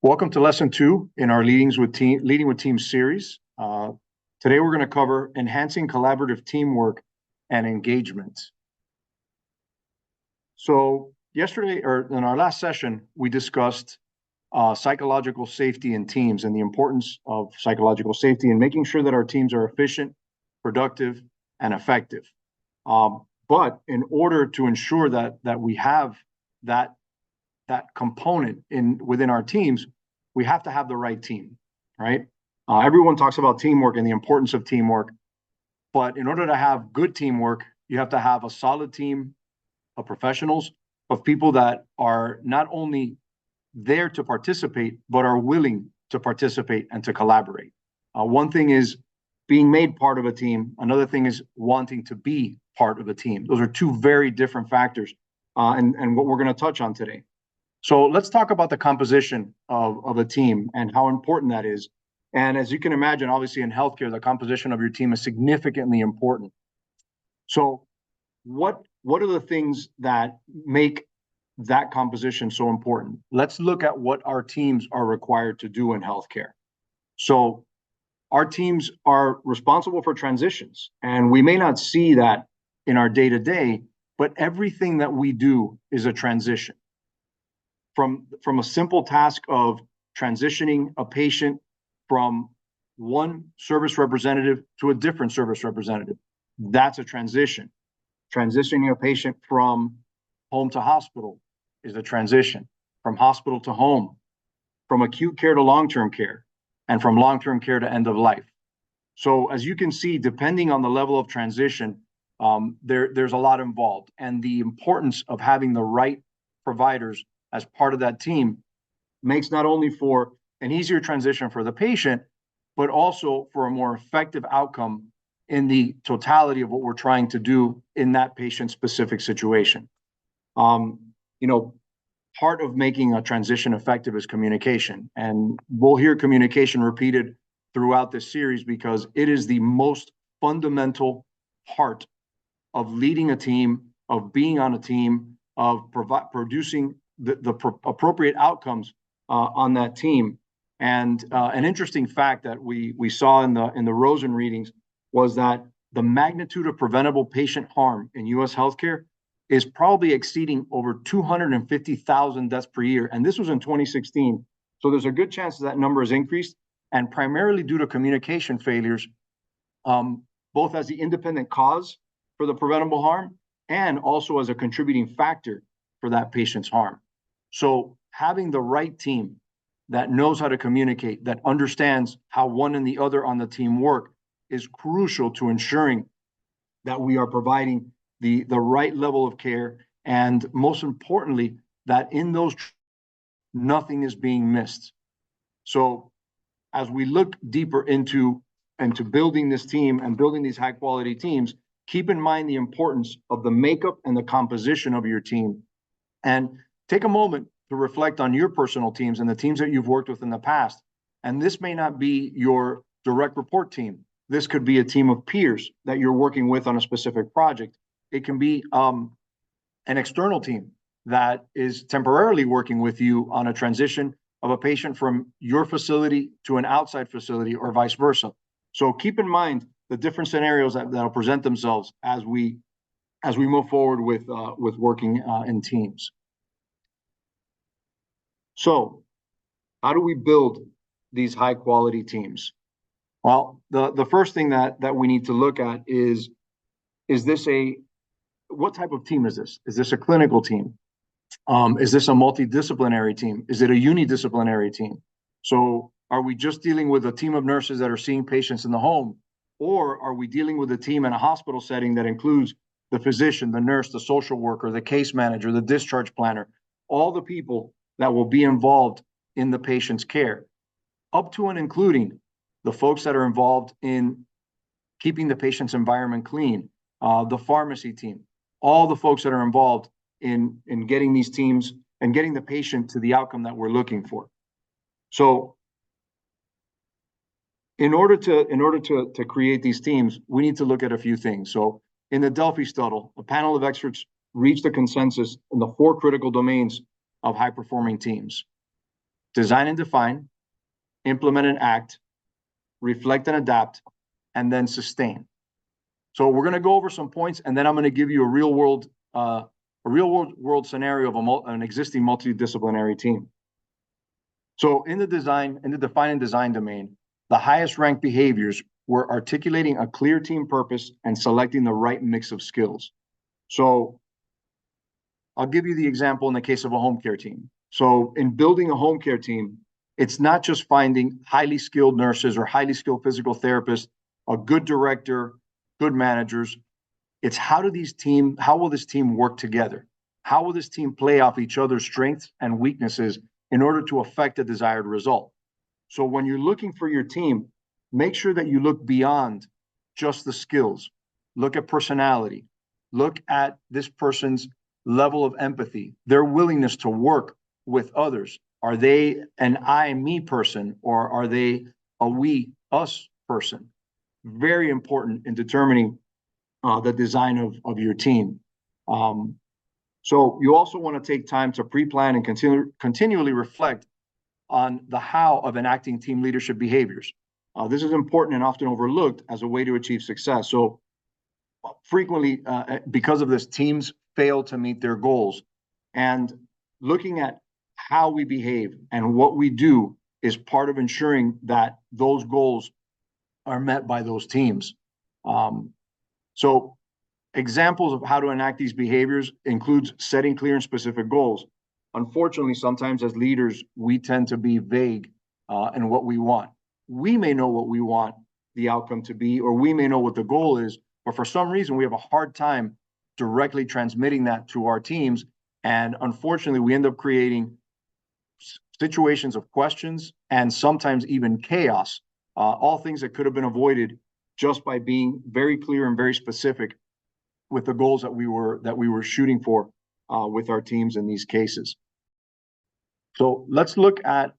Welcome to lesson 2 in our Leading with Teams series. Today we're going to cover enhancing collaborative teamwork and engagement. So yesterday, or in our last session, we discussed psychological safety in teams and the importance of psychological safety and making sure that our teams are efficient, productive, and effective. But in order to ensure that we have that component within our teams, we have to have the right team, right? Everyone talks about teamwork and the importance of teamwork, but in order to have good teamwork, you have to have a solid team of professionals, of people that are not only there to participate, but are willing to participate and to collaborate. One thing is being made part of a team. Another thing is wanting to be part of a team. Those are two very different factors, and what we're going to touch on today. So let's talk about the composition of a team and how important that is. And as you can imagine, obviously in healthcare, the composition of your team is significantly important. So what are the things that make that composition so important? Let's look at what our teams are required to do in healthcare. So our teams are responsible for transitions, and we may not see that in our day-to-day, but everything that we do is a transition. From a simple task of transitioning a patient from one service representative to a different service representative, that's a transition. Transitioning a patient from home to hospital is a transition. From hospital to home, from acute care to long-term care, and from long-term care to end of life. So as you can see, depending on the level of transition, there's a lot involved. And the importance of having the right providers as part of that team makes not only for an easier transition for the patient, but also for a more effective outcome in the totality of what we're trying to do in that patient-specific situation. Part of making a transition effective is communication. And we'll hear communication repeated throughout this series because it is the most fundamental part of leading a team, of being on a team, of producing the appropriate outcomes on that team. And an interesting fact that we saw in the Rosen readings was that the magnitude of preventable patient harm in U.S. healthcare is probably exceeding over 250,000 deaths per year. And this was in 2016. So there's a good chance that number has increased, and primarily due to communication failures, both as the independent cause for the preventable harm and also as a contributing factor for that patient's harm. So having the right team that knows how to communicate, that understands how one and the other on the team work, is crucial to ensuring that we are providing the right level of care, and most importantly, that in those nothing is being missed. So as we look deeper into building this team and building these high quality teams, keep in mind the importance of the makeup and the composition of your team. And take a moment to reflect on your personal teams and the teams that you've worked with in the past. And this may not be your direct report team. This could be a team of peers that you're working with on a specific project. It can be an external team that is temporarily working with you on a transition of a patient from your facility to an outside facility or vice versa. So keep in mind the different scenarios that'll present themselves as we move forward with working in teams. So how do we build these high quality teams? Well, the first thing that we need to look at is what type of team is this? Is this a clinical team? Is this a multidisciplinary team? Is it a unidisciplinary team? So are we just dealing with a team of nurses that are seeing patients in the home? Or are we dealing with a team in a hospital setting that includes the physician, the nurse, the social worker, the case manager, the discharge planner, all the people that will be involved in the patient's care, up to and including the folks that are involved in keeping the patient's environment clean, the pharmacy team, all the folks that are involved in getting these teams and getting the patient to the outcome that we're looking for. So in order to create these teams, we need to look at a few things. So in the Delphi study, a panel of experts reached a consensus in the 4 critical domains of high-performing teams. design and define, implement and act, reflect and adapt, and then sustain. So we're going to go over some points, and then I'm going to give you a real world scenario of an existing multidisciplinary team. So in the define and design domain, the highest ranked behaviors were articulating a clear team purpose and selecting the right mix of skills. So I'll give you the example in the case of a home care team. So in building a home care team, it's not just finding highly skilled nurses or highly skilled physical therapists, a good director, good managers. It's how will this team work together? How will this team play off each other's strengths and weaknesses in order to affect a desired result? So when you're looking for your team, make sure that you look beyond just the skills. Look at personality. Look at this person's level of empathy, their willingness to work with others. Are they an I, me person, or are they a we, us person? Very important in determining the design of your team. So you also want to take time to pre-plan and continually reflect on the how of enacting team leadership behaviors. This is important and often overlooked as a way to achieve success. So frequently, because of this, teams fail to meet their goals. And looking at how we behave and what we do is part of ensuring that those goals are met by those teams. So examples of how to enact these behaviors includes setting clear and specific goals. Unfortunately, sometimes as leaders, we tend to be vague in what we want. We may know what we want the outcome to be, or we may know what the goal is, but for some reason, we have a hard time directly transmitting that to our teams. And unfortunately, we end up creating situations of questions and sometimes even chaos, all things that could have been avoided just by being very clear and very specific with the goals that we were shooting for with our teams in these cases. So let's look at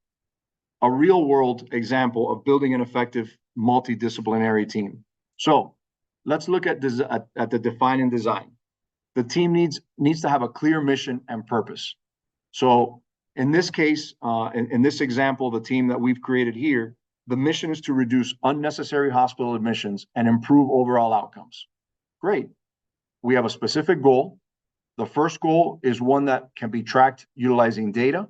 a real world example of building an effective multidisciplinary team. So let's look at the define and design. The team needs to have a clear mission and purpose. So in this case, in this example, the team that we've created here, the mission is to reduce unnecessary hospital admissions and improve overall outcomes. Great. We have a specific goal. The first goal is one that can be tracked utilizing data.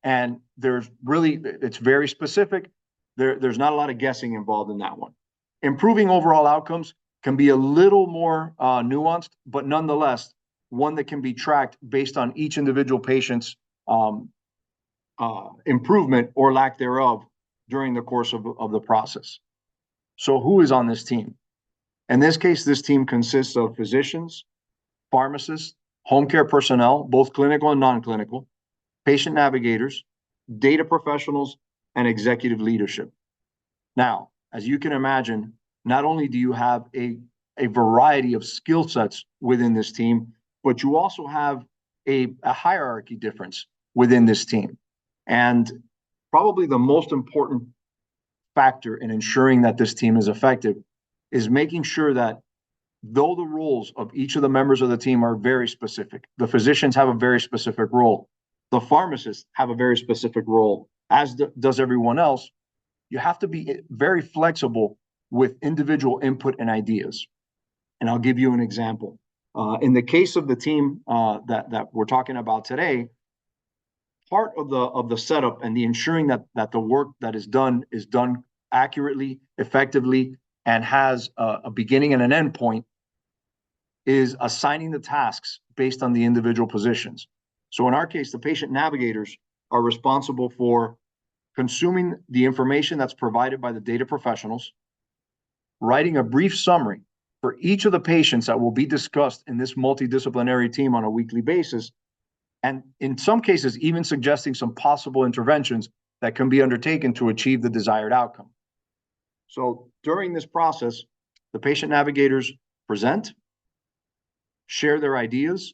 And it's very specific. There's not a lot of guessing involved in that one. Improving overall outcomes can be a little more nuanced, but nonetheless, one that can be tracked based on each individual patient's improvement or lack thereof during the course of the process. So who is on this team? In this case, this team consists of physicians, pharmacists, home care personnel, both clinical and non-clinical, patient navigators, data professionals, and executive leadership. Now, as you can imagine, not only do you have a variety of skill sets within this team, but you also have a hierarchy difference within this team. And probably the most important factor in ensuring that this team is effective is making sure that though the roles of each of the members of the team are very specific, the physicians have a very specific role, the pharmacists have a very specific role, as does everyone else, you have to be very flexible with individual input and ideas. And I'll give you an example. In the case of the team that we're talking about today, part of the setup and the ensuring that the work that is done accurately, effectively, and has a beginning and an end point is assigning the tasks based on the individual positions. So in our case, the patient navigators are responsible for consuming the information that's provided by the data professionals, writing a brief summary for each of the patients that will be discussed in this multidisciplinary team on a weekly basis, and in some cases, even suggesting some possible interventions that can be undertaken to achieve the desired outcome. So during this process, the patient navigators present, share their ideas,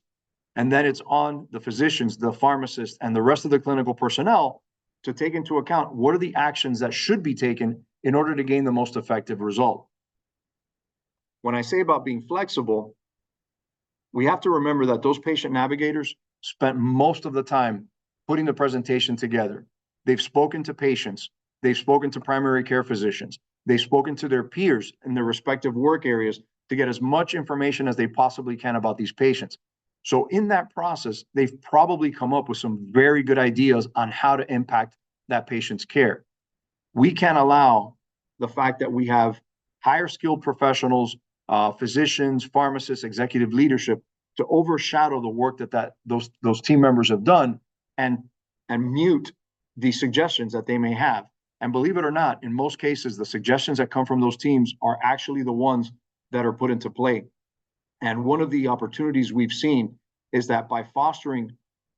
and then it's on the physicians, the pharmacists, and the rest of the clinical personnel to take into account what are the actions that should be taken in order to gain the most effective result. When I say about being flexible, we have to remember that those patient navigators spent most of the time putting the presentation together. they've spoken to patients, they've spoken to primary care physicians, they've spoken to their peers in their respective work areas to get as much information as they possibly can about these patients. So in that process, they've probably come up with some very good ideas on how to impact that patient's care. We can't allow the fact that we have higher skilled professionals, physicians, pharmacists, executive leadership to overshadow the work that those team members have done and mute the suggestions that they may have. And believe it or not, in most cases, the suggestions that come from those teams are actually the ones that are put into play. And one of the opportunities we've seen is that by fostering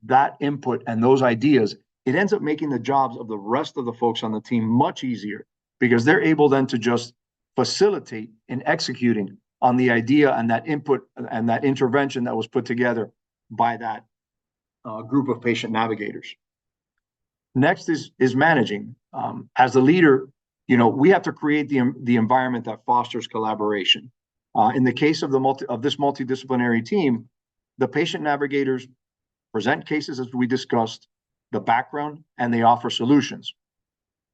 that input and those ideas, it ends up making the jobs of the rest of the folks on the team much easier because they're able then to just facilitate in executing on the idea and that input and that intervention that was put together by that group of patient navigators. Next is managing. As the leader, we have to create the environment that fosters collaboration. In the case of this multidisciplinary team, the patient navigators present cases as we discussed, the background, and they offer solutions.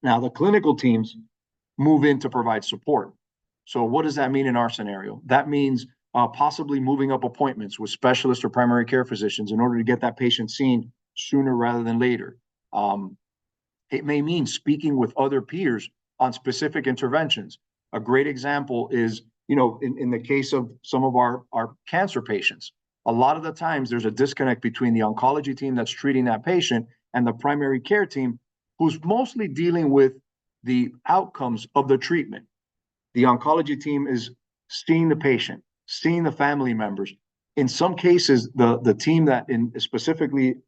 Now, the clinical teams move in to provide support. So what does that mean in our scenario? That means possibly moving up appointments with specialists or primary care physicians in order to get that patient seen sooner rather than later. It may mean speaking with other peers on specific interventions. A great example is, in the case of some of our cancer patients, a lot of the times there's a disconnect between the oncology team that's treating that patient and the primary care team who's mostly dealing with the outcomes of the treatment. The oncology team is seeing the patient, seeing the family members. In some cases, the team that specifically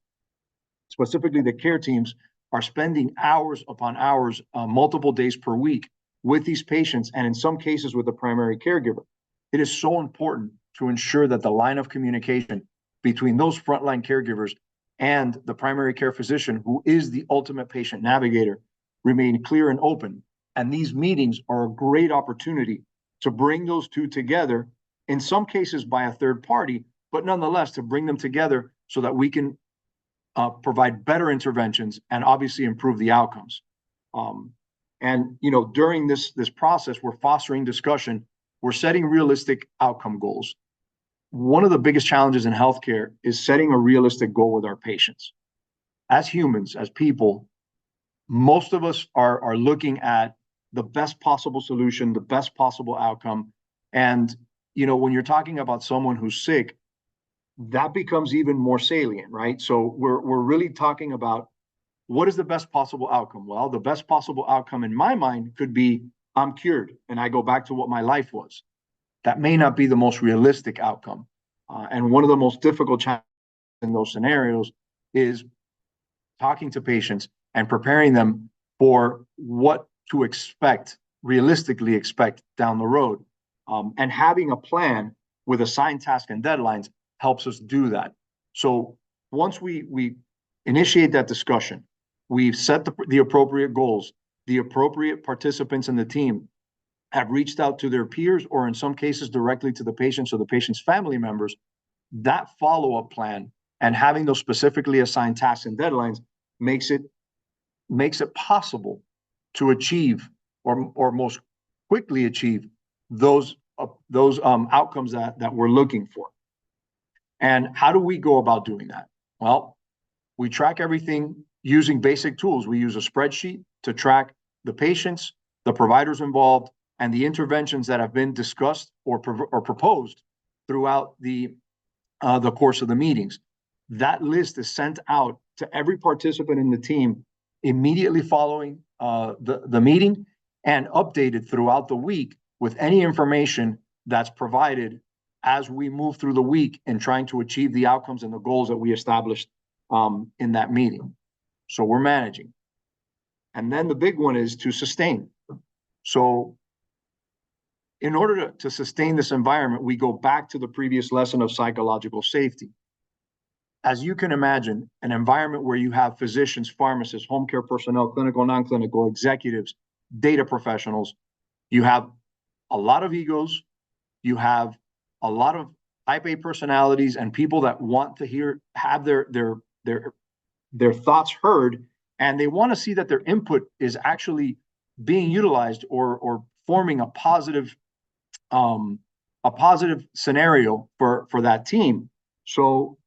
the care teams are spending hours upon hours, multiple days per week with these patients, and in some cases with the primary caregiver. It is so important to ensure that the line of communication between those frontline caregivers and the primary care physician, who is the ultimate patient navigator, remain clear and open. And these meetings are a great opportunity to bring those two together, in some cases by a third party, but nonetheless to bring them together so that we can provide better interventions and obviously improve the outcomes. During this process, we're fostering discussion, we're setting realistic outcome goals. One of the biggest challenges in healthcare is setting a realistic goal with our patients. As humans, as people, most of us are looking at the best possible solution, the best possible outcome. And, when you're talking about someone who's sick, that becomes even more salient, right? So we're really talking about what is the best possible outcome? Well, the best possible outcome in my mind could be I'm cured and I go back to what my life was. That may not be the most realistic outcome. And one of the most difficult challenges in those scenarios is talking to patients and preparing them for what to realistically expect down the road. And having a plan with assigned tasks and deadlines helps us do that. So once we initiate that discussion, we've set the appropriate goals, the appropriate participants in the team have reached out to their peers, or in some cases directly to the patients or the patient's family members. That follow-up plan and having those specifically assigned tasks and deadlines makes it possible to achieve or most quickly achieve those outcomes that we're looking for. And how do we go about doing that? Well, we track everything using basic tools. We use a spreadsheet to track the patients, the providers involved, and the interventions that have been discussed or proposed throughout the course of the meetings. That list is sent out to every participant in the team immediately following the meeting and updated throughout the week with any information that's provided as we move through the week in trying to achieve the outcomes and the goals that we established in that meeting. So we're managing. And then the big one is to sustain. So in order to sustain this environment, we go back to the previous lesson of psychological safety. As you can imagine, an environment where you have physicians, pharmacists, home care personnel, clinical, non-clinical, executives, data professionals, you have a lot of egos, you have a lot of type A personalities and people that want to have their thoughts heard and they want to see that their input is actually being utilized or forming a positive scenario for that team. So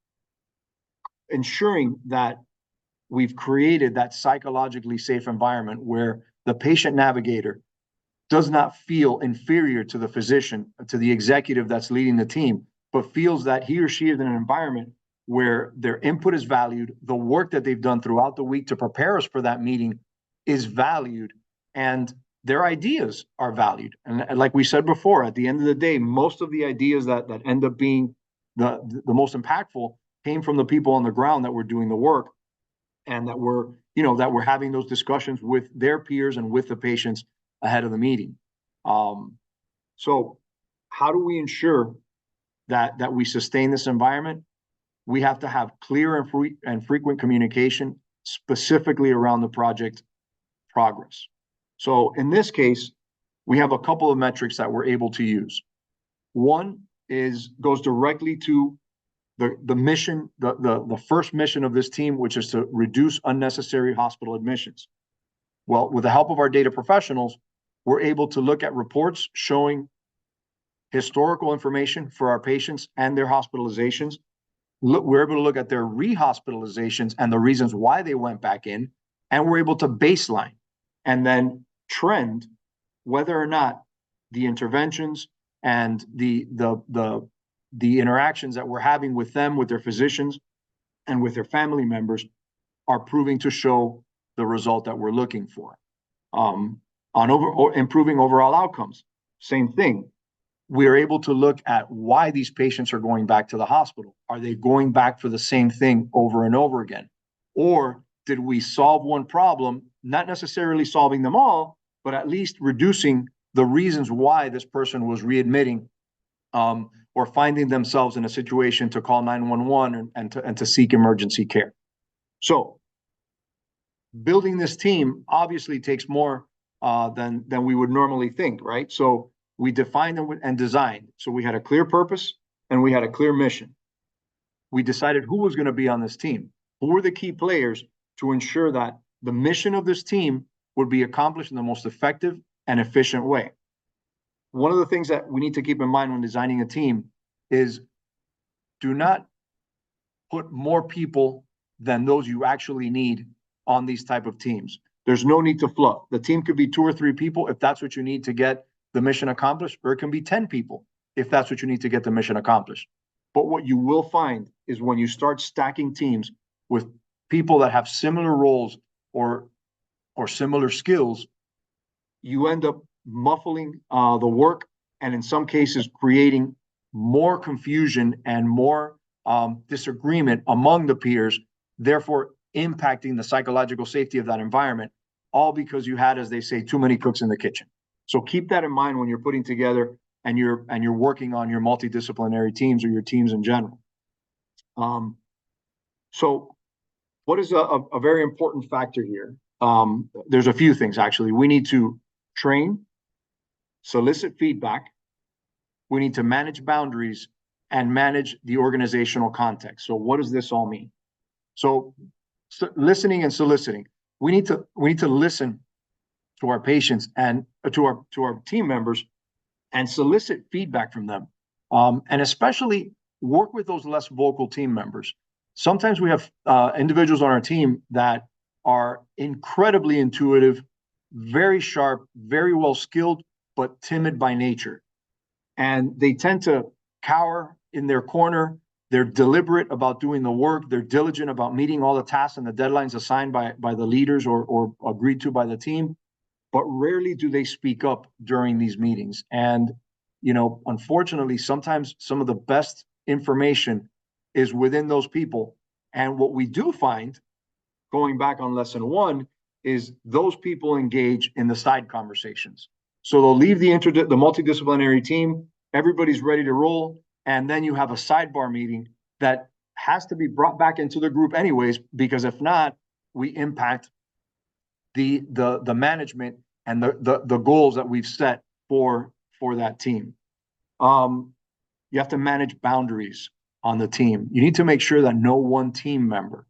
ensuring that we've created that psychologically safe environment where the patient navigator does not feel inferior to the physician, to the executive that's leading the team, but feels that he or she is in an environment where their input is valued, the work that they've done throughout the week to prepare us for that meeting is valued, and their ideas are valued. And like we said before, at the end of the day, most of the ideas that end up being the most impactful came from the people on the ground that were doing the work, and that we're having those discussions with their peers and with the patients ahead of the meeting. So how do we ensure that we sustain this environment? We have to have clear and frequent communication, specifically around the project progress. So in this case, we have a couple of metrics that we're able to use. One goes directly to the mission, the first mission of this team, which is to reduce unnecessary hospital admissions. Well, with the help of our data professionals, we're able to look at reports showing historical information for our patients and their hospitalizations. We're able to look at their rehospitalizations and the reasons why they went back in, and we're able to baseline and then trend whether or not the interventions and the interactions that we're having with them, with their physicians, and with their family members are proving to show the result that we're looking for. Improving overall outcomes, same thing. We are able to look at why these patients are going back to the hospital. Are they going back for the same thing over and over again? Or did we solve one problem, not necessarily solving them all, but at least reducing the reasons why this person was readmitting or finding themselves in a situation to call 911 and to seek emergency care. So building this team obviously takes more than we would normally think, right? So we defined and designed. So we had a clear purpose and we had a clear mission. We decided who was going to be on this team, who were the key players to ensure that the mission of this team would be accomplished in the most effective and efficient way. One of the things that we need to keep in mind when designing a team is do not put more people than those you actually need on these type of teams. There's no need to fluff. The team could be 2 or 3 people if that's what you need to get the mission accomplished, or it can be 10 people if that's what you need to get the mission accomplished. But what you will find is when you start stacking teams with people that have similar roles or similar skills, you end up muffling the work, and in some cases creating more confusion and more disagreement among the peers, therefore impacting the psychological safety of that environment, all because you had, as they say, too many cooks in the kitchen. So keep that in mind when you're putting together and you're working on your multidisciplinary teams or your teams in general. So what is a very important factor here? There's a few things, actually. We need to train, solicit feedback. We need to manage boundaries and manage the organizational context. So what does this all mean? So listening and soliciting. We need to listen to our patients and to our team members and solicit feedback from them, and especially work with those less vocal team members. Sometimes we have individuals on our team that are incredibly intuitive, very sharp, very well skilled, but timid by nature. And they tend to cower in their corner. They're deliberate about doing the work. They're diligent about meeting all the tasks and the deadlines assigned by the leaders or agreed to by the team. But rarely do they speak up during these meetings. And, unfortunately, sometimes some of the best information is within those people. And what we do find, going back on lesson 1, is those people engage in the side conversations. So they'll leave the multidisciplinary team, everybody's ready to roll, and then you have a sidebar meeting that has to be brought back into the group anyways, because if not, we impact the management and the goals that we've set for that team. You have to manage boundaries on the team. You need to make sure that no one team member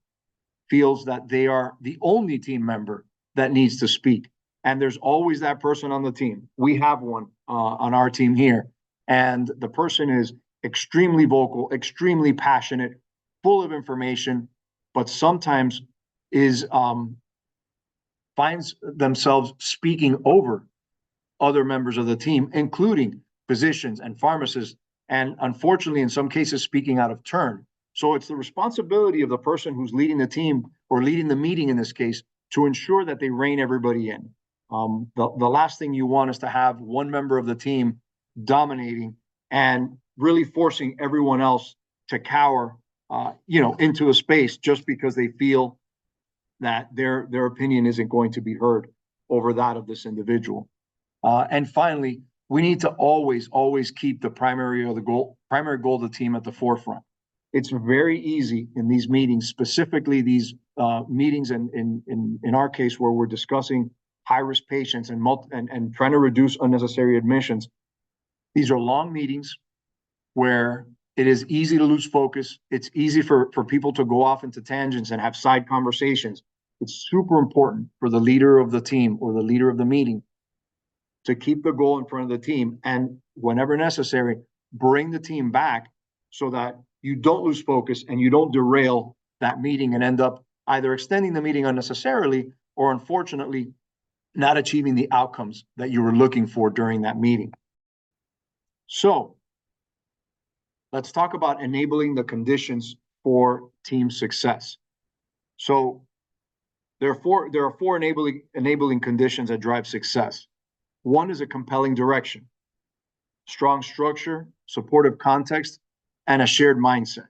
feels that they are the only team member that needs to speak. And there's always that person on the team. We have one on our team here. And the person is extremely vocal, extremely passionate, full of information, but sometimes is finds themselves speaking over other members of the team, including physicians and pharmacists, and unfortunately, in some cases, speaking out of turn. So it's the responsibility of the person who's leading the team or leading the meeting in this case to ensure that they rein everybody in. The last thing you want is to have one member of the team dominating and really forcing everyone else to cower, into a space just because they feel that their opinion isn't going to be heard over that of this individual. And finally, we need to always keep the primary goal of the team at the forefront. It's very easy in these meetings, specifically these meetings in our case where we're discussing high-risk patients and trying to reduce unnecessary admissions. These are long meetings where it is easy to lose focus. It's easy for people to go off into tangents and have side conversations. It's super important for the leader of the team or the leader of the meeting to keep the goal in front of the team, and whenever necessary, bring the team back so that you don't lose focus and you don't derail that meeting and end up either extending the meeting unnecessarily or, unfortunately, not achieving the outcomes that you were looking for during that meeting. So let's talk about enabling the conditions for team success. So there are four enabling conditions that drive success. One is a compelling direction, strong structure, supportive context, and a shared mindset.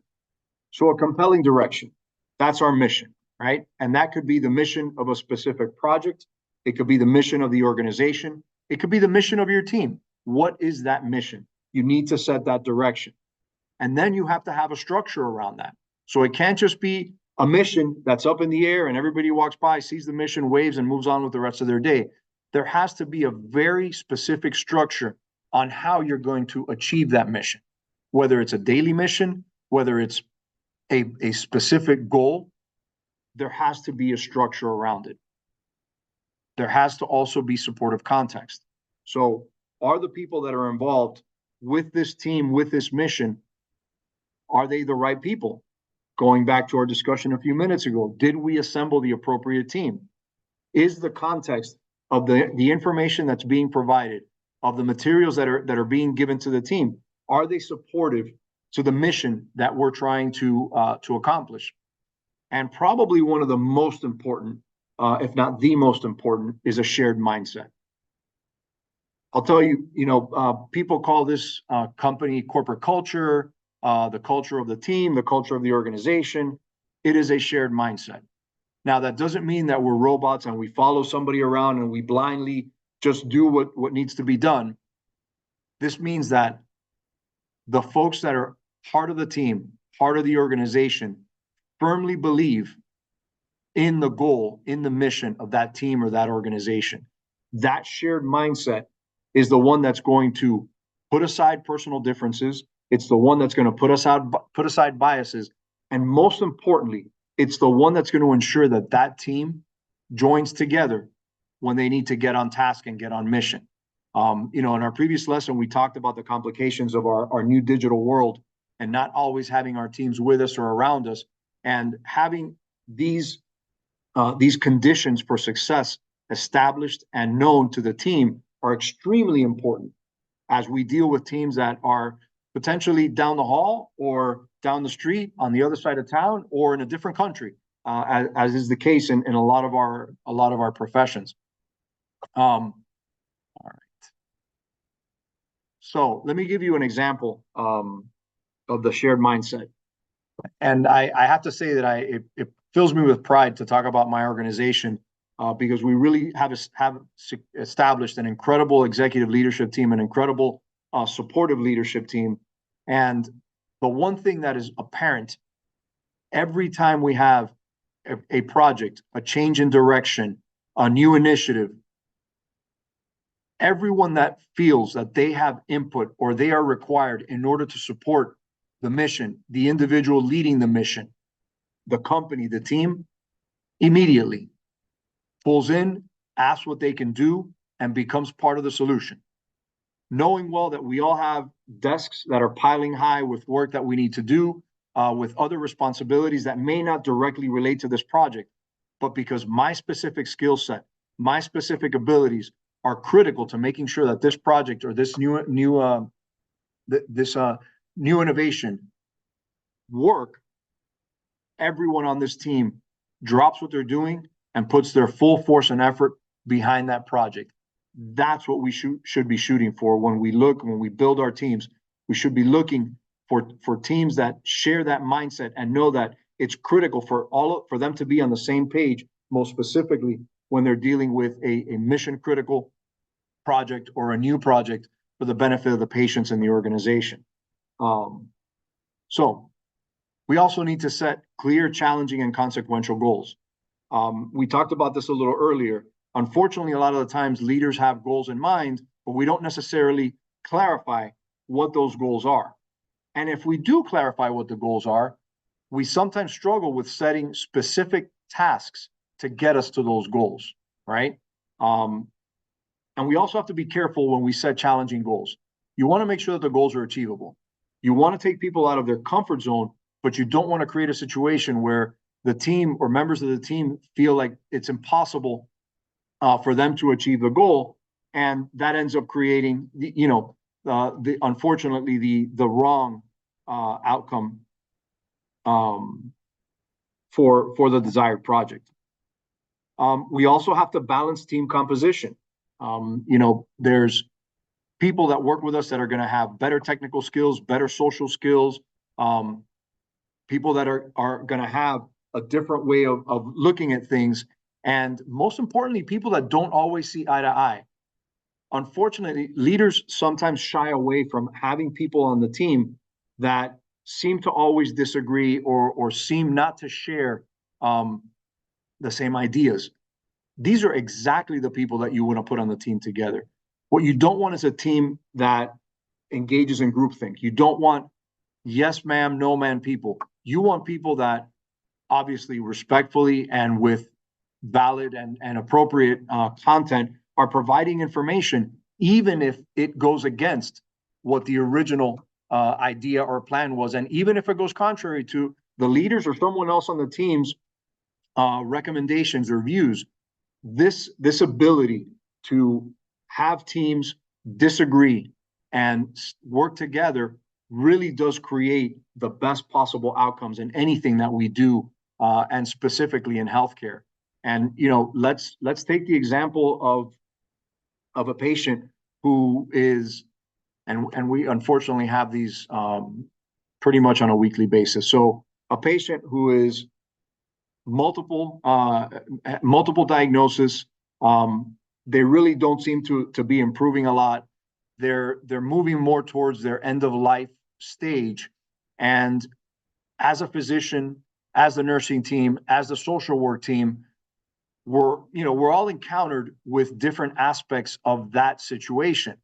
So a compelling direction, that's our mission, right? And that could be the mission of a specific project. It could be the mission of the organization. It could be the mission of your team. What is that mission? You need to set that direction. And then you have to have a structure around that. So it can't just be a mission that's up in the air and everybody walks by, sees the mission, waves, and moves on with the rest of their day. There has to be a very specific structure on how you're going to achieve that mission, whether it's a daily mission, whether it's a specific goal. There has to be a structure around it. There has to also be supportive context. So are the people that are involved with this team, with this mission, are they the right people? Going back to our discussion a few minutes ago, did we assemble the appropriate team? Is the context of the information that's being provided, of the materials that are being given to the team, are they supportive to the mission that we're trying to accomplish? And probably one of the most important, if not the most important, is a shared mindset. I'll tell you, people call this company corporate culture, the culture of the team, the culture of the organization. It is a shared mindset. Now, that doesn't mean that we're robots and we follow somebody around and we blindly just do what needs to be done. This means that the folks that are part of the team, part of the organization, firmly believe in the goal, in the mission of that team or that organization. That shared mindset is the one that's going to put aside personal differences. It's the one that's going to put aside biases. And most importantly, it's the one that's going to ensure that that team joins together when they need to get on task and get on mission. In our previous lesson, we talked about the complications of our new digital world and not always having our teams with us or around us, and having these conditions for success established and known to the team are extremely important as we deal with teams that are potentially down the hall or down the street on the other side of town or in a different country, as is the case in a lot of our professions. All right. So let me give you an example of the shared mindset. And I have to say that it fills me with pride to talk about my organization because we really have established an incredible executive leadership team, an incredible supportive leadership team. And the one thing that is apparent every time we have a project, a change in direction, a new initiative, everyone that feels that they have input or they are required in order to support the mission, the individual leading the mission, the company, the team, immediately, pulls in, asks what they can do, and becomes part of the solution. Knowing well that we all have desks that are piling high with work that we need to do, with other responsibilities that may not directly relate to this project, but because my specific skill set, my specific abilities are critical to making sure that this project or this new innovation work, everyone on this team drops what they're doing and puts their full force and effort behind that project. That's what we should be shooting for when we build our teams. We should be looking for teams that share that mindset and know that it's critical for them to be on the same page, most specifically when they're dealing with a mission critical project or a new project for the benefit of the patients in the organization. So we also need to set clear, challenging, and consequential goals. We talked about this a little earlier. Unfortunately, a lot of the times leaders have goals in mind, but we don't necessarily clarify what those goals are. And if we do clarify what the goals are, we sometimes struggle with setting specific tasks to get us to those goals, right? And we also have to be careful when we set challenging goals. You want to make sure that the goals are achievable. You want to take people out of their comfort zone, but you don't want to create a situation where the team or members of the team feel like it's impossible for them to achieve the goal, and that ends up creating, unfortunately the wrong outcome for the desired project. We also have to balance team composition. There's people that work with us that are going to have better technical skills, better social skills, people that are going to have a different way of looking at things, and most importantly, people that don't always see eye to eye. Unfortunately, leaders sometimes shy away from having people on the team that seem to always disagree or seem not to share the same ideas. These are exactly the people that you want to put on the team together. What you don't want is a team that engages in groupthink. You don't want yes ma'am, no ma'am people. You want people that obviously respectfully and with valid and appropriate content are providing information, even if it goes against what the original idea or plan was. And even if it goes contrary to the leaders or someone else on the team's recommendations or views, this ability to have teams disagree and work together really does create the best possible outcomes in anything that we do, and specifically in healthcare. And let's take the example of a patient who is, and we unfortunately have these pretty much on a weekly basis. So a patient who is multiple diagnosis, they really don't seem to be improving a lot. They're moving more towards their end of life stage, and as a physician, as the nursing team, as the social work team, we're all encountered with different aspects of that situation.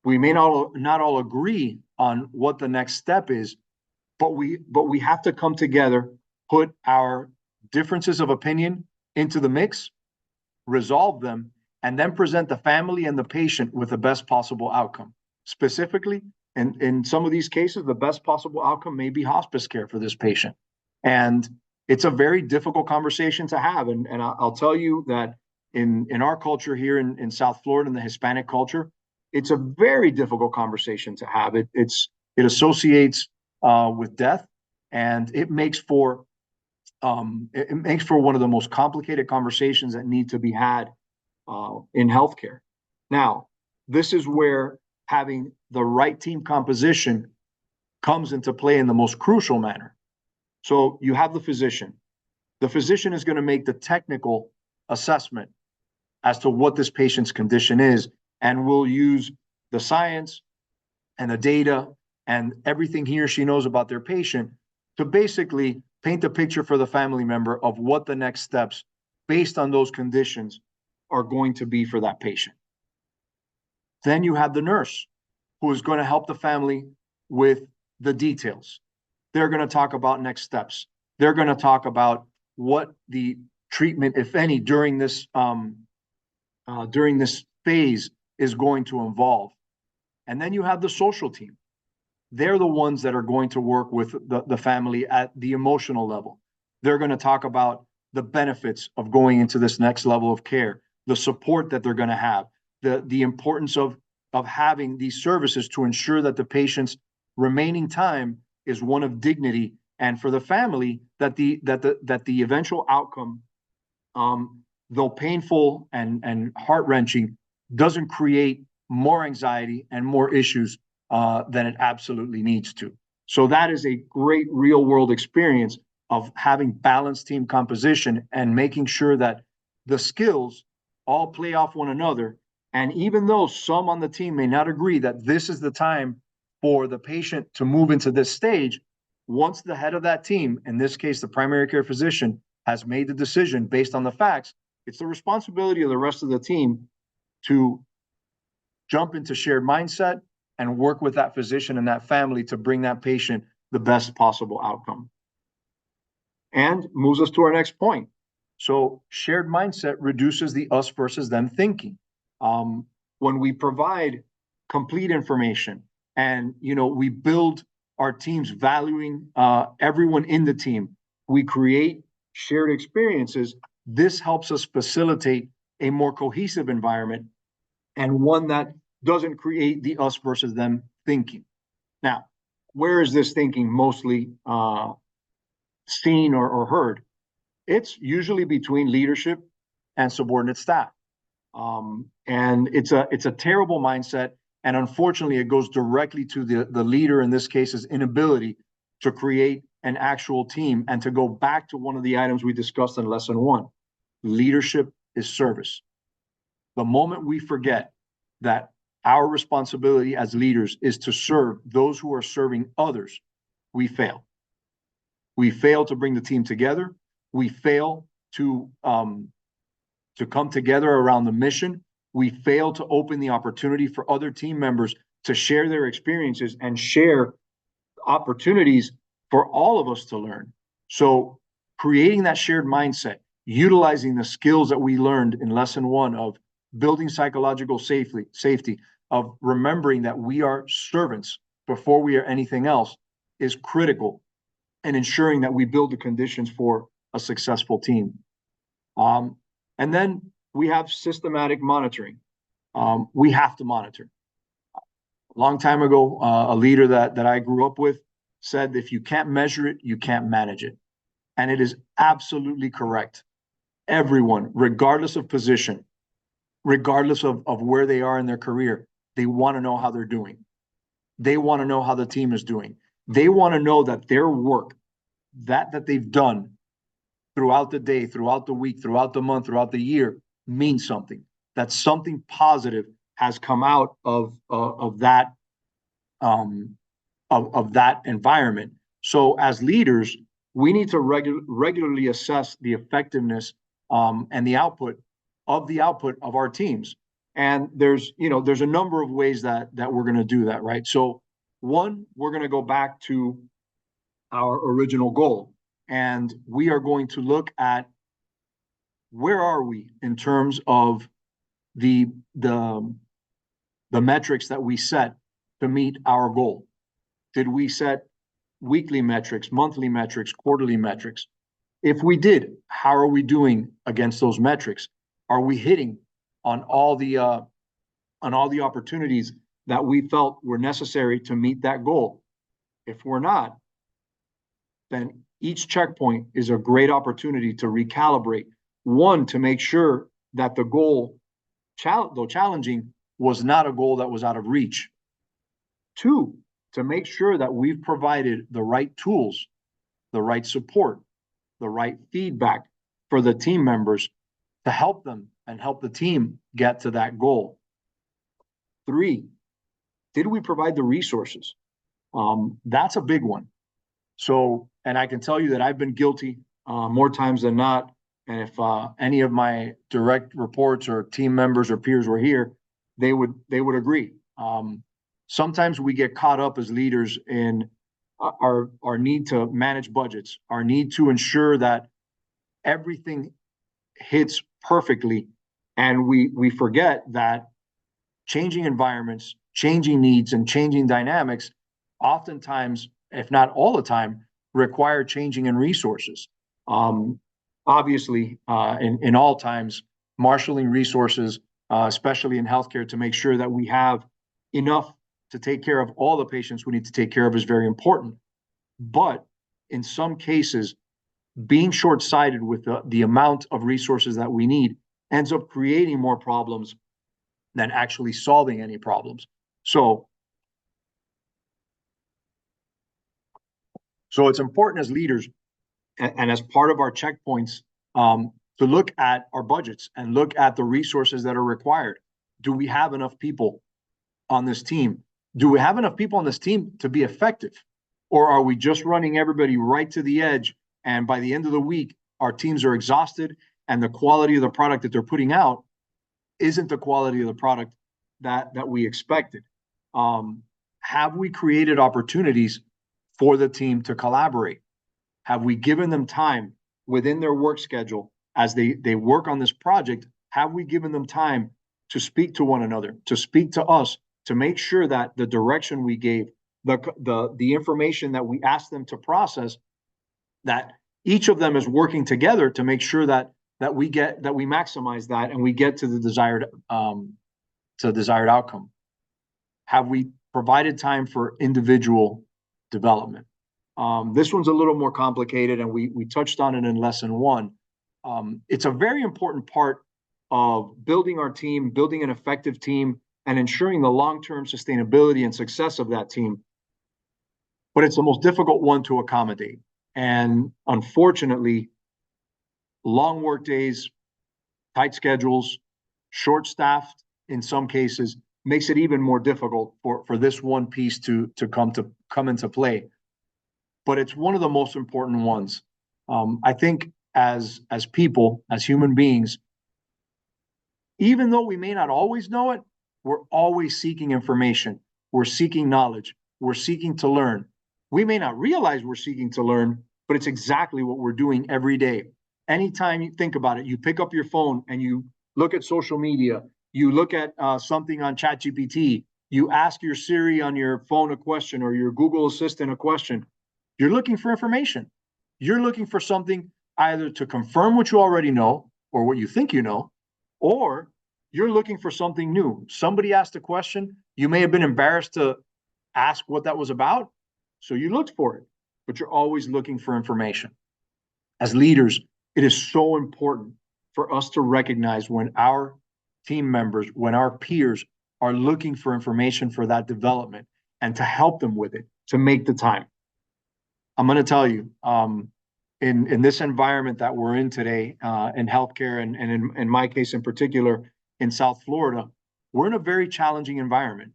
We may not all agree on what the next step is, but we have to come together, put our differences of opinion into the mix, resolve them, and then present the family and the patient with the best possible outcome. Specifically, in some of these cases, the best possible outcome may be hospice care for this patient. And it's a very difficult conversation to have. And I'll tell you that in our culture here in South Florida, in the Hispanic culture, it's a very difficult conversation to have. It associates with death, and it makes for one of the most complicated conversations that need to be had in healthcare. Now, this is where having the right team composition comes into play in the most crucial manner. So you have the physician. The physician is going to make the technical assessment as to what this patient's condition is, and will use the science and the data and everything he or she knows about their patient to basically paint a picture for the family member of what the next steps based on those conditions are going to be for that patient. Then you have the nurse, who is going to help the family with the details. They're going to talk about next steps. They're going to talk about what the treatment, if any, during this phase is going to involve. And then you have the social team. They're the ones that are going to work with the family at the emotional level. They're going to talk about the benefits of going into this next level of care, the support that they're going to have, the importance of having these services to ensure that the patient's remaining time is one of dignity, and for the family that the eventual outcome, though painful and heart-wrenching, doesn't create more anxiety and more issues than it absolutely needs to. So that is a great real-world experience of having balanced team composition and making sure that the skills all play off one another. And even though some on the team may not agree that this is the time for the patient to move into this stage, once the head of that team, in this case, the primary care physician, has made the decision based on the facts, it's the responsibility of the rest of the team to jump into shared mindset and work with that physician and that family to bring that patient the best possible outcome. And moves us to our next point. So shared mindset reduces the us versus them thinking. When we provide complete information and, we build our teams valuing everyone in the team, we create shared experiences. This helps us facilitate a more cohesive environment and one that doesn't create the us versus them thinking. Now, where is this thinking mostly seen or heard? It's usually between leadership and subordinate staff. And it's a terrible mindset. And unfortunately, it goes directly to the leader, in this case's inability to create an actual team. And to go back to one of the items we discussed in lesson 1, leadership is service. The moment we forget that our responsibility as leaders is to serve those who are serving others, we fail. We fail to bring the team together. We fail to come together around the mission. We fail to open the opportunity for other team members to share their experiences and share opportunities for all of us to learn. So creating that shared mindset, utilizing the skills that we learned in lesson 1 of building psychological safety, of remembering that we are servants before we are anything else, is critical in ensuring that we build the conditions for a successful team. And then we have systematic monitoring. We have to monitor. A long time ago, a leader that I grew up with said, if you can't measure it, you can't manage it. And it is absolutely correct. Everyone, regardless of position, regardless of where they are in their career, they want to know how they're doing. They want to know how the team is doing. They want to know that their work, that they've done throughout the day, throughout the week, throughout the month, throughout the year, means something. That something positive has come out of that environment. So as leaders, we need to regularly assess the effectiveness and the output of our teams. And there's a number of ways that we're going to do that, right? So one, we're going to go back to our original goal, and we are going to look at where are we in terms of the metrics that we set to meet our goal. Did we set weekly metrics, monthly metrics, quarterly metrics? If we did, how are we doing against those metrics? Are we hitting on all the opportunities that we felt were necessary to meet that goal? If we're not, then each checkpoint is a great opportunity to recalibrate. One, to make sure that the goal, though challenging, was not a goal that was out of reach. Two, to make sure that we've provided the right tools, the right support, the right feedback for the team members to help them and help the team get to that goal. Three, did we provide the resources? That's a big one. So, and I can tell you that I've been guilty more times than not. And if any of my direct reports or team members or peers were here, they would agree. Sometimes we get caught up as leaders in our need to manage budgets, our need to ensure that everything hits perfectly, and we forget that changing environments, changing needs, and changing dynamics oftentimes, if not all the time, require changing in resources. Um, Obviously, in all times, marshaling resources, especially in healthcare, to make sure that we have enough to take care of all the patients we need to take care of is very important. But in some cases, being short-sighted with the amount of resources that we need ends up creating more problems than actually solving any problems. So, so it's important as leaders and as part of our checkpoints to look at our budgets and look at the resources that are required. Do we have enough people on this team? Do we have enough people on this team to be effective? Or are we just running everybody right to the edge? And by the end of the week, our teams are exhausted and the quality of the product that they're putting out isn't the quality of the product that we expected. Have we created opportunities for the team to collaborate? Have we given them time within their work schedule as they work on this project? Have we given them time to speak to one another, to speak to us, to make sure that the direction we gave, the information that we asked them to process, that each of them is working together to make sure that we maximize that and we get to the desired outcome? Have we provided time for individual development? This one's a little more complicated, and we touched on it in lesson one. It's a very important part of building our team, building an effective team, and ensuring the long-term sustainability and success of that team. But it's the most difficult one to accommodate. And unfortunately, long work days, tight schedules, short-staffed in some cases, makes it even more difficult for this one piece to come into play. But it's one of the most important ones. I think as people, as human beings, even though we may not always know it, we're always seeking information. We're seeking knowledge. We're seeking to learn. We may not realize we're seeking to learn, but it's exactly what we're doing every day. Anytime you think about it, you pick up your phone and you look at social media, you look at something on ChatGPT, you ask your Siri on your phone a question or your Google Assistant a question. You're looking for information. You're looking for something either to confirm what you already know or what you think you know, or you're looking for something new. Somebody asked a question. You may have been embarrassed to ask what that was about, so you looked for it, but you're always looking for information. As leaders, it is so important for us to recognize when our team members, when our peers are looking for information for that development and to help them with it, to make the time. I'm going to tell you, in this environment that we're in today, in healthcare, and in my case in particular, in South Florida, we're in a very challenging environment.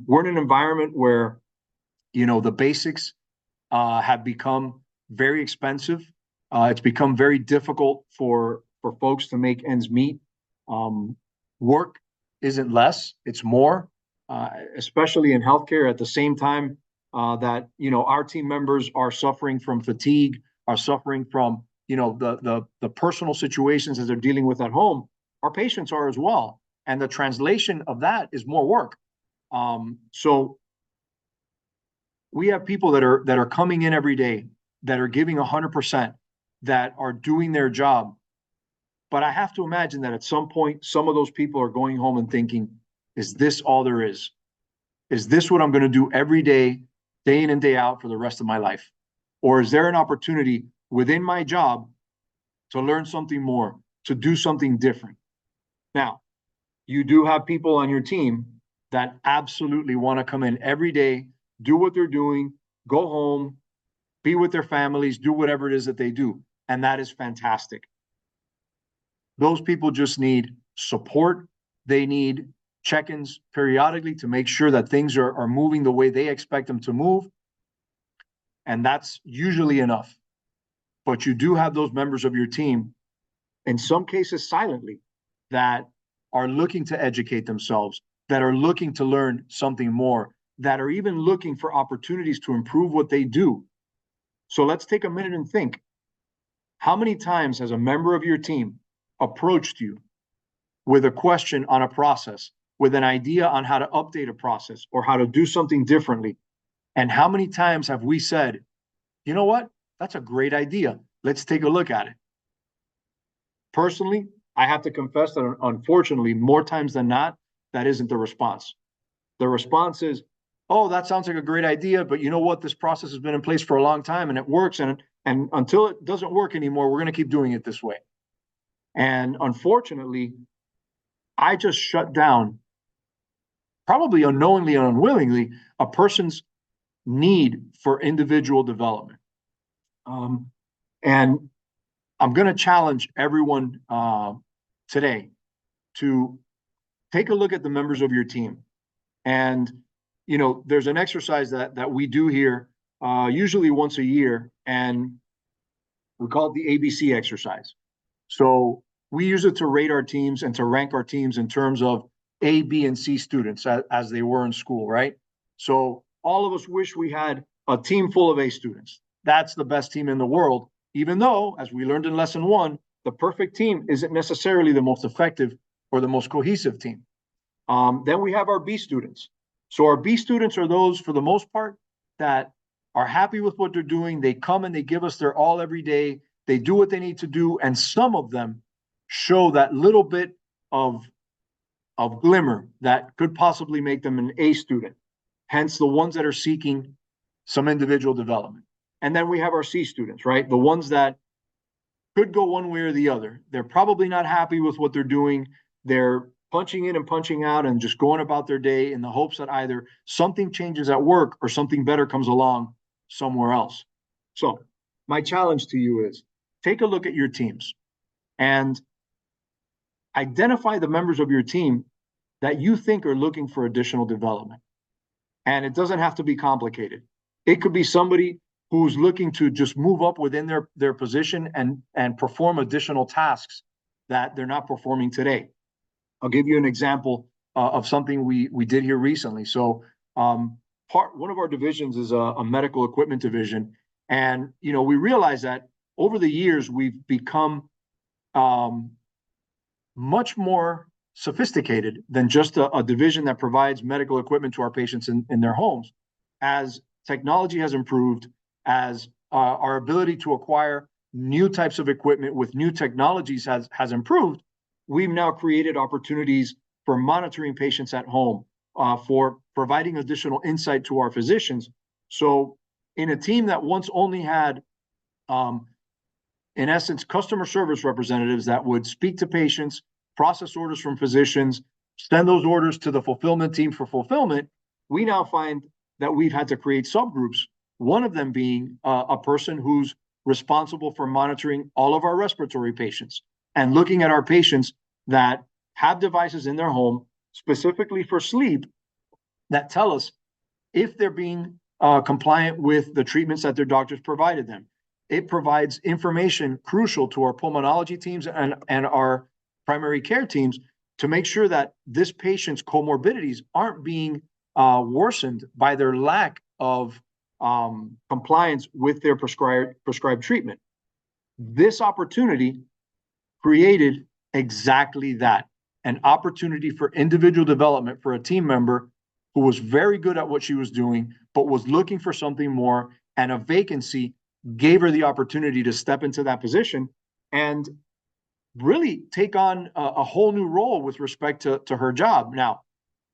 We're in an environment where, the basics have become very expensive. It's become very difficult for folks to make ends meet. Work isn't less, it's more, especially in healthcare. At the same time, that our team members are suffering from fatigue, are suffering from the personal situations as they're dealing with at home. Our patients are as well, and the translation of that is more work. So we have people that are coming in every day, that are giving 100%, that are doing their job. But I have to imagine that at some point, some of those people are going home and thinking, is this all there is? Is this what I'm going to do every day, day in and day out for the rest of my life? Or is there an opportunity within my job to learn something more, to do something different? Now, you do have people on your team that absolutely want to come in every day, do what they're doing, go home, be with their families, do whatever it is that they do. And that is fantastic. Those people just need support. They need check-ins periodically to make sure that things are moving the way they expect them to move. And that's usually enough. But you do have those members of your team, in some cases silently, that are looking to educate themselves, that are looking to learn something more, that are even looking for opportunities to improve what they do. So let's take a minute and think. How many times has a member of your team approached you with a question on a process, with an idea on how to update a process or how to do something differently? And how many times have we said, you know what? That's a great idea. Let's take a look at it. Personally, I have to confess that unfortunately, more times than not, that isn't the response. The response is, oh, that sounds like a great idea, but you know what? This process has been in place for a long time and it works. And until it doesn't work anymore, we're going to keep doing it this way. And unfortunately, I just shut down, probably unknowingly and unwillingly, a person's need for individual development. And I'm going to challenge everyone today to take a look at the members of your team. And, you know, there's an exercise that we do here, usually once a year, and we call it the ABC exercise. So we use it to rate our teams and to rank our teams in terms of A, B, and C students as they were in school, right? So all of us wish we had a team full of A students. That's the best team in the world, even though, as we learned in lesson 1, the perfect team isn't necessarily the most effective or the most cohesive team. Then we have our B students. So our B students are those, for the most part, that are happy with what they're doing. They come and they give us their all every day. They do what they need to do. And some of them show that little bit of glimmer that could possibly make them an A student. Hence the ones that are seeking some individual development. And then we have our C students, right? The ones that could go one way or the other. They're probably not happy with what they're doing. They're punching in and punching out and just going about their day in the hopes that either something changes at work or something better comes along somewhere else. So my challenge to you is take a look at your teams and identify the members of your team that you think are looking for additional development. And it doesn't have to be complicated. It could be somebody who's looking to just move up within their position and perform additional tasks that they're not performing today. I'll give you an example of something we did here recently. So one of our divisions is a medical equipment division. And, you know, we realized that over the years, we've become much more sophisticated than just a division that provides medical equipment to our patients in their homes. As technology has improved, as our ability to acquire new types of equipment with new technologies has improved, we've now created opportunities for monitoring patients at home, for providing additional insight to our physicians. So in a team that once only had, in essence, customer service representatives that would speak to patients, process orders from physicians, send those orders to the fulfillment team for fulfillment, we now find that we've had to create subgroups, one of them being a person who's responsible for monitoring all of our respiratory patients and looking at our patients that have devices in their home specifically for sleep that tell us if they're being compliant with the treatments that their doctors provided them. It provides information crucial to our pulmonology teams and our primary care teams to make sure that this patient's comorbidities aren't being worsened by their lack of compliance with their prescribed treatment. This opportunity created exactly that, an opportunity for individual development for a team member who was very good at what she was doing, but was looking for something more, and a vacancy gave her the opportunity to step into that position and really take on a whole new role with respect to her job. Now,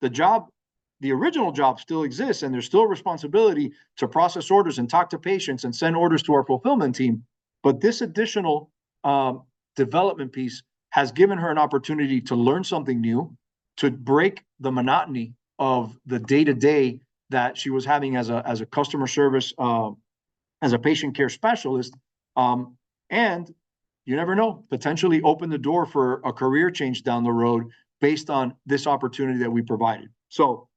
the original job still exists, and there's still responsibility to process orders and talk to patients and send orders to our fulfillment team. But this additional development piece has given her an opportunity to learn something new, to break the monotony of the day-to-day that she was having as a customer service, as a patient care specialist. And you never know, potentially open the door for a career change down the road based on this opportunity that we provided. So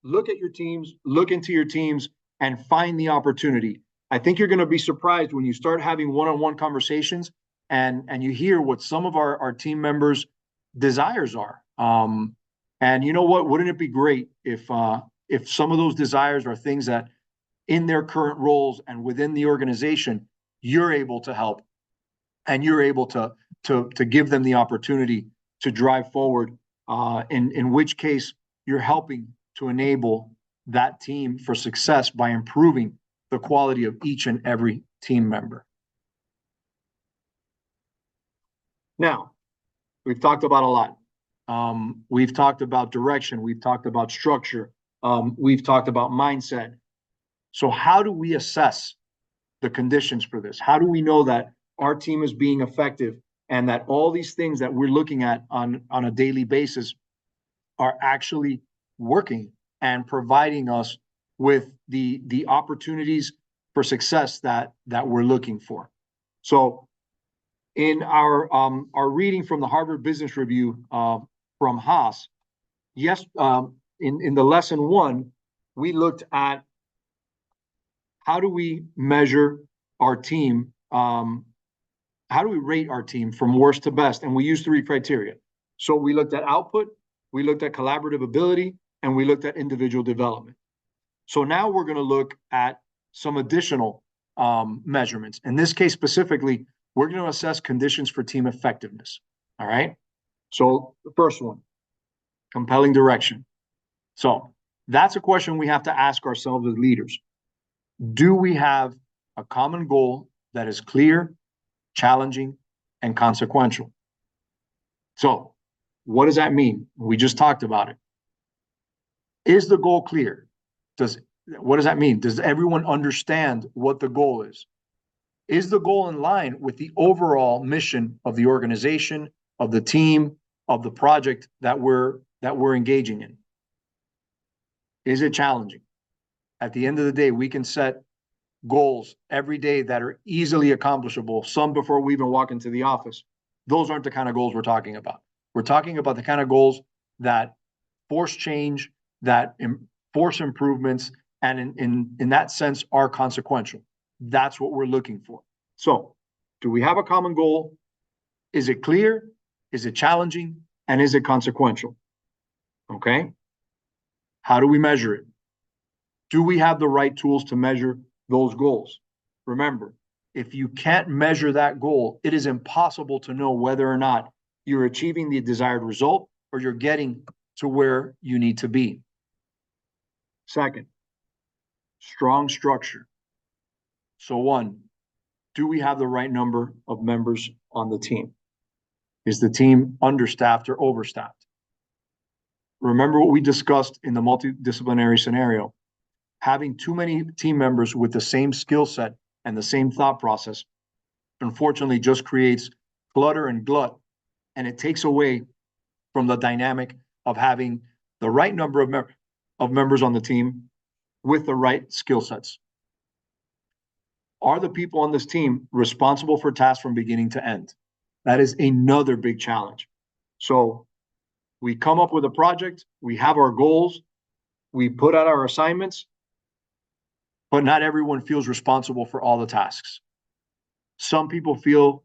look at your teams, look into your teams, and find the opportunity. I think you're going to be surprised when you start having one-on-one conversations and you hear what some of our team members' desires are. And you know what? Wouldn't it be great if some of those desires are things that in their current roles and within the organization, you're able to help and you're able to give them the opportunity to drive forward, in which case you're helping to enable that team for success by improving the quality of each and every team member. Now, we've talked about a lot. We've talked about direction. We've talked about structure. We've talked about mindset. So how do we assess the conditions for this? How do we know that our team is being effective and that all these things that we're looking at on a daily basis are actually working and providing us with the opportunities for success that we're looking for? So in our reading from the Harvard Business Review, from Haas, yes, in the lesson 1, we looked at how do we measure our team, how do we rate our team from worst to best, and we used 3 criteria. So we looked at output, we looked at collaborative ability, and we looked at individual development. So now we're going to look at some additional measurements. In this case specifically, we're going to assess conditions for team effectiveness. All right. So the first one, compelling direction. So that's a question we have to ask ourselves as leaders. Do we have a common goal that is clear, challenging, and consequential? So what does that mean? We just talked about it. Is the goal clear? What does that mean? Does everyone understand what the goal is? Is the goal in line with the overall mission of the organization, of the team, of the project that we're engaging in? Is it challenging? At the end of the day, we can set goals every day that are easily accomplishable, some before we even walk into the office. Those aren't the kind of goals we're talking about. We're talking about the kind of goals that force change, that force improvements, and in that sense are consequential. That's what we're looking for. So, do we have a common goal? Is it clear? Is it challenging? And is it consequential? Okay. How do we measure it? Do we have the right tools to measure those goals? Remember, if you can't measure that goal, it is impossible to know whether or not you're achieving the desired result or you're getting to where you need to be. Second, strong structure. So 1, do we have the right number of members on the team? Is the team understaffed or overstaffed? Remember what we discussed in the multidisciplinary scenario. Having too many team members with the same skill set and the same thought process, unfortunately, just creates clutter and glut, and it takes away from the dynamic of having the right number of members on the team with the right skill sets. Are the people on this team responsible for tasks from beginning to end? That is another big challenge. So we come up with a project, we have our goals, we put out our assignments, but not everyone feels responsible for all the tasks. Some people feel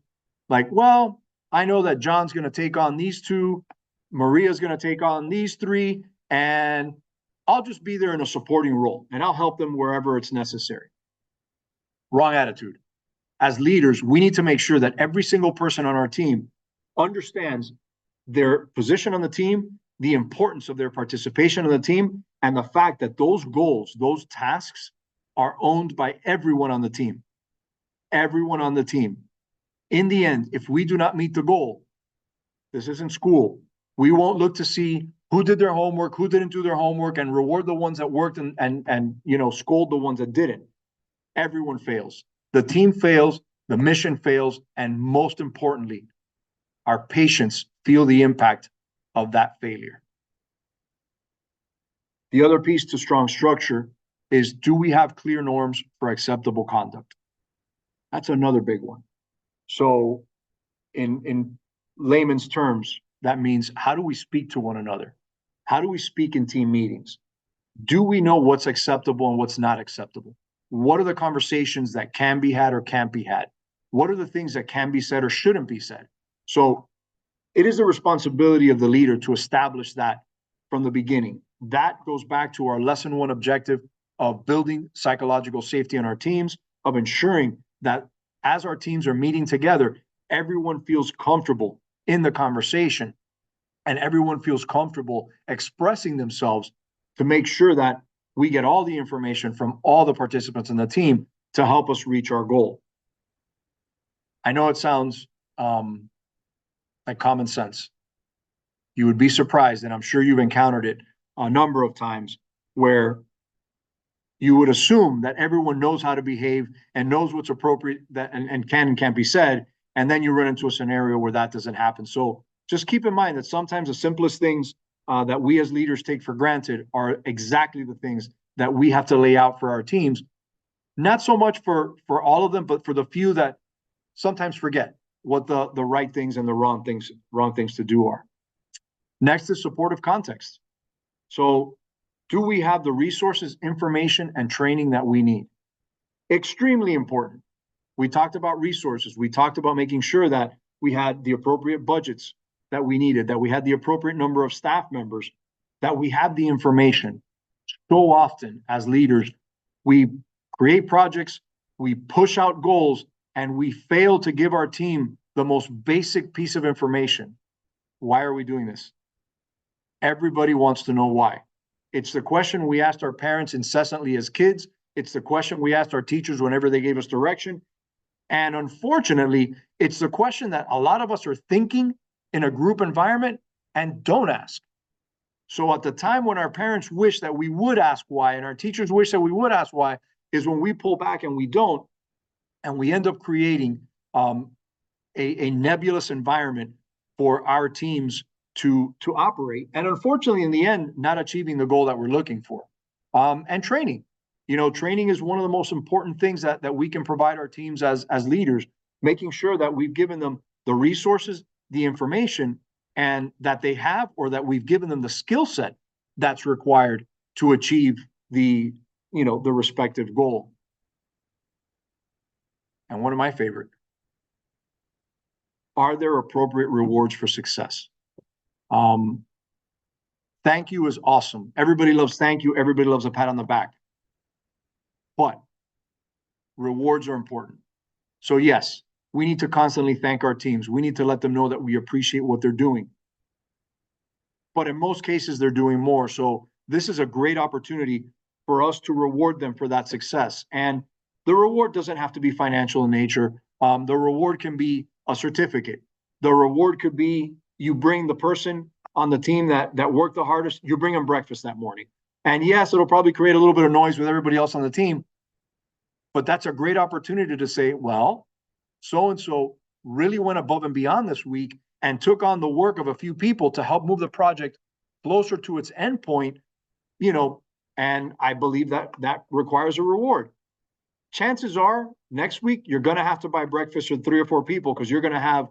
like, well, I know that John's going to take on these 2, Maria's going to take on these 3, and I'll just be there in a supporting role, and I'll help them wherever it's necessary. Wrong attitude. As leaders, we need to make sure that every single person on our team understands their position on the team, the importance of their participation in the team, and the fact that those goals, those tasks, are owned by everyone on the team. Everyone on the team. In the end, if we do not meet the goal, this isn't school. We won't look to see who did their homework, who didn't do their homework, and reward the ones that worked and scold the ones that didn't. Everyone fails. The team fails, the mission fails, and most importantly, our patients feel the impact of that failure. The other piece to strong structure is, do we have clear norms for acceptable conduct? That's another big one. So in layman's terms, that means, how do we speak to one another? How do we speak in team meetings? Do we know what's acceptable and what's not acceptable? What are the conversations that can be had or can't be had? What are the things that can be said or shouldn't be said? So it is the responsibility of the leader to establish that from the beginning. That goes back to our lesson 1 objective of building psychological safety in our teams, of ensuring that as our teams are meeting together, everyone feels comfortable in the conversation and everyone feels comfortable expressing themselves to make sure that we get all the information from all the participants in the team to help us reach our goal. I know it sounds like common sense. You would be surprised, and I'm sure you've encountered it a number of times, where you would assume that everyone knows how to behave and knows what's appropriate and can and can't be said, and then you run into a scenario where that doesn't happen. So just keep in mind that sometimes the simplest things that we as leaders take for granted are exactly the things that we have to lay out for our teams. Not so much for all of them, but for the few that sometimes forget what the right things and the wrong things to do are. Next is supportive context. So do we have the resources, information, and training that we need? Extremely important. We talked about resources. We talked about making sure that we had the appropriate budgets that we needed, that we had the appropriate number of staff members, that we had the information. So often as leaders, we create projects, we push out goals, and we fail to give our team the most basic piece of information. Why are we doing this? Everybody wants to know why. It's the question we asked our parents incessantly as kids. It's the question we asked our teachers whenever they gave us direction. And unfortunately, it's the question that a lot of us are thinking in a group environment and don't ask. So at the time when our parents wish that we would ask why, and our teachers wish that we would ask why, is when we pull back and we don't, and we end up creating a nebulous environment for our teams to operate, and unfortunately, in the end, not achieving the goal that we're looking for. And training, training is one of the most important things that we can provide our teams as leaders, making sure that we've given them the resources, the information, and that they have, or that we've given them the skill set that's required to achieve the respective goal. And one of my favorite, are there appropriate rewards for success? Thank you is awesome. Everybody loves thank you. Everybody loves a pat on the back. But rewards are important. So yes, we need to constantly thank our teams. We need to let them know that we appreciate what they're doing. But in most cases, they're doing more. So this is a great opportunity for us to reward them for that success. And the reward doesn't have to be financial in nature. The reward can be a certificate. The reward could be you bring the person on the team that worked the hardest, you bring them breakfast that morning. And yes, it'll probably create a little bit of noise with everybody else on the team, but that's a great opportunity to say, well, so-and-so really went above and beyond this week and took on the work of a few people to help move the project closer to its endpoint, and I believe that requires a reward. Chances are next week, you're going to have to buy breakfast for 3 or 4 people because you're going to have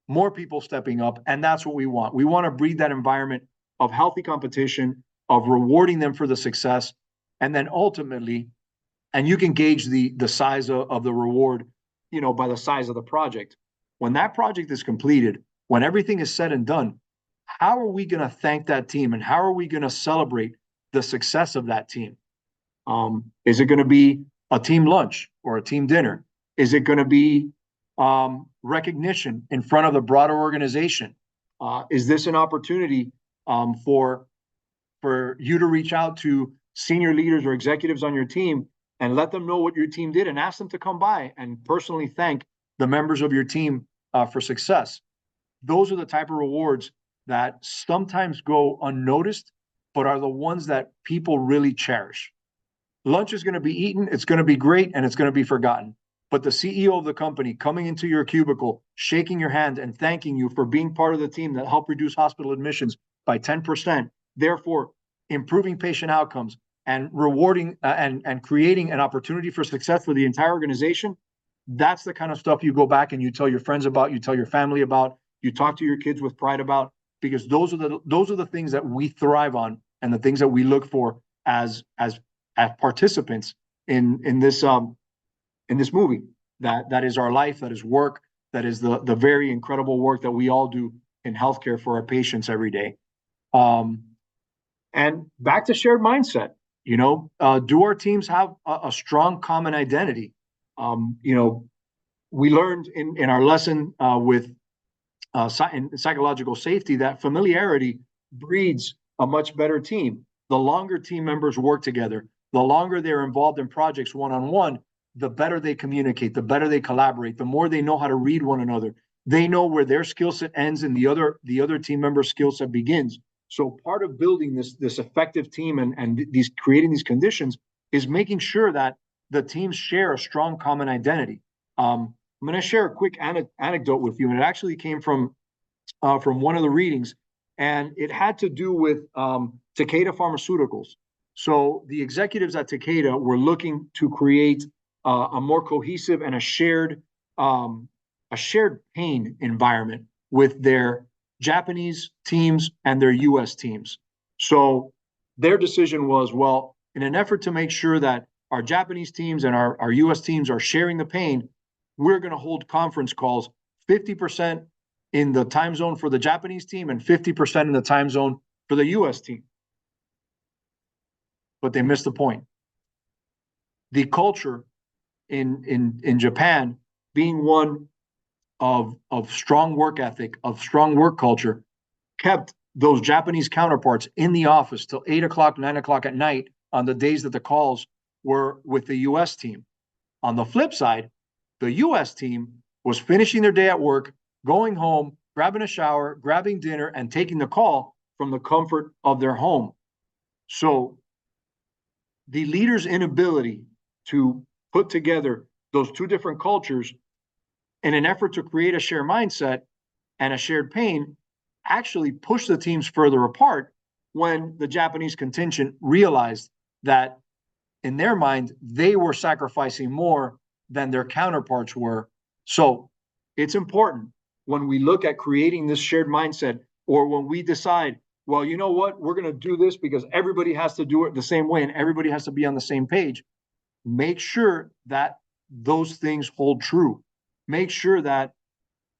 more people stepping up. And that's what we want. We want to breed that environment of healthy competition, of rewarding them for the success. And then ultimately, and you can gauge the size of the reward, by the size of the project. When that project is completed, when everything is said and done, how are we going to thank that team? And how are we going to celebrate the success of that team? Is it going to be a team lunch or a team dinner? Is it going to be recognition in front of the broader organization? Is this an opportunity for you to reach out to senior leaders or executives on your team and let them know what your team did and ask them to come by and personally thank the members of your team for success? Those are the type of rewards that sometimes go unnoticed, but are the ones that people really cherish. Lunch is going to be eaten, it's going to be great, and it's going to be forgotten. But the CEO of the company coming into your cubicle, shaking your hand and thanking you for being part of the team that helped reduce hospital admissions by 10%, therefore improving patient outcomes and rewarding and creating an opportunity for success for the entire organization, that's the kind of stuff you go back and you tell your friends about, you tell your family about, you talk to your kids with pride about, because those are the things that we thrive on and the things that we look for as participants in this movie. That is our life, that is work, that is the very incredible work that we all do in healthcare for our patients every day. And back to shared mindset, do our teams have a strong common identity? we learned in our lesson with in psychological safety that familiarity breeds a much better team. The longer team members work together, the longer they're involved in projects one-on-one, the better they communicate, the better they collaborate, the more they know how to read one another. They know where their skill set ends and the other team member's skill set begins. So part of building this effective team and these creating these conditions is making sure that the teams share a strong common identity. I'm going to share a quick anecdote with you, and it actually came from one of the readings, and it had to do with Takeda Pharmaceuticals. So the executives at Takeda were looking to create a more cohesive and a shared pain environment with their Japanese teams and their U.S. teams. So their decision was, well, in an effort to make sure that our Japanese teams and our U.S. teams are sharing the pain, we're going to hold conference calls 50% in the time zone for the Japanese team and 50% in the time zone for the U.S. team. But they missed the point. The culture in Japan, being one of strong work ethic, of strong work culture, kept those Japanese counterparts in the office till 8 o'clock, 9 o'clock at night on the days that the calls were with the U.S. team. On the flip side, the U.S. team was finishing their day at work, going home, grabbing a shower, grabbing dinner, and taking the call from the comfort of their home. So the leader's inability to put together those two different cultures in an effort to create a shared mindset and a shared pain actually pushed the teams further apart when the Japanese contingent realized that in their mind, they were sacrificing more than their counterparts were. So it's important when we look at creating this shared mindset, or when we decide, well, you know what, we're going to do this because everybody has to do it the same way and everybody has to be on the same page. Make sure that those things hold true. Make sure that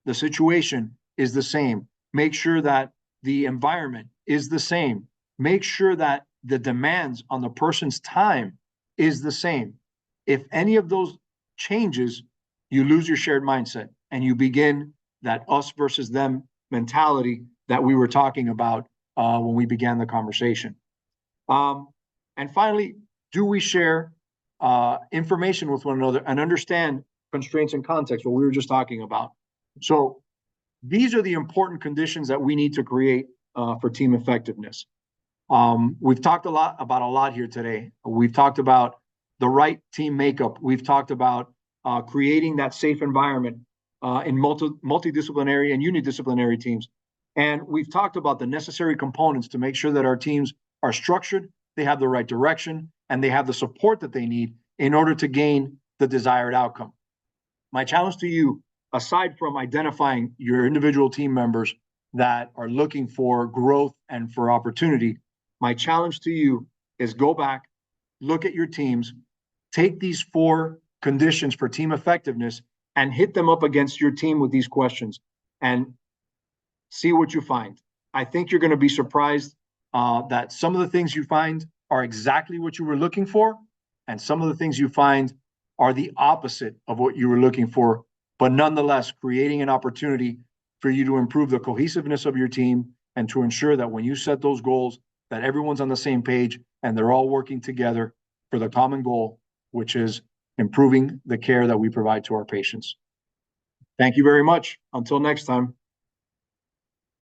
the situation is the same. Make sure that the environment is the same. Make sure that the demands on the person's time is the same. If any of those changes, you lose your shared mindset and you begin that us versus them mentality that we were talking about when we began the conversation. And finally, do we share information with one another and understand constraints and context, what we were just talking about? So these are the important conditions that we need to create for team effectiveness. We've talked about a lot here today. We've talked about the right team makeup. We've talked about creating that safe environment in multidisciplinary and unidisciplinary teams. And we've talked about the necessary components to make sure that our teams are structured, they have the right direction, and they have the support that they need in order to gain the desired outcome. My challenge to you, aside from identifying your individual team members that are looking for growth and for opportunity, my challenge to you is go back, look at your teams, take these 4 conditions for team effectiveness and hit them up against your team with these questions and see what you find. I think you're going to be surprised that some of the things you find are exactly what you were looking for, and some of the things you find are the opposite of what you were looking for, but nonetheless creating an opportunity for you to improve the cohesiveness of your team and to ensure that when you set those goals, that everyone's on the same page and they're all working together for the common goal, which is improving the care that we provide to our patients. Thank you very much. Until next time.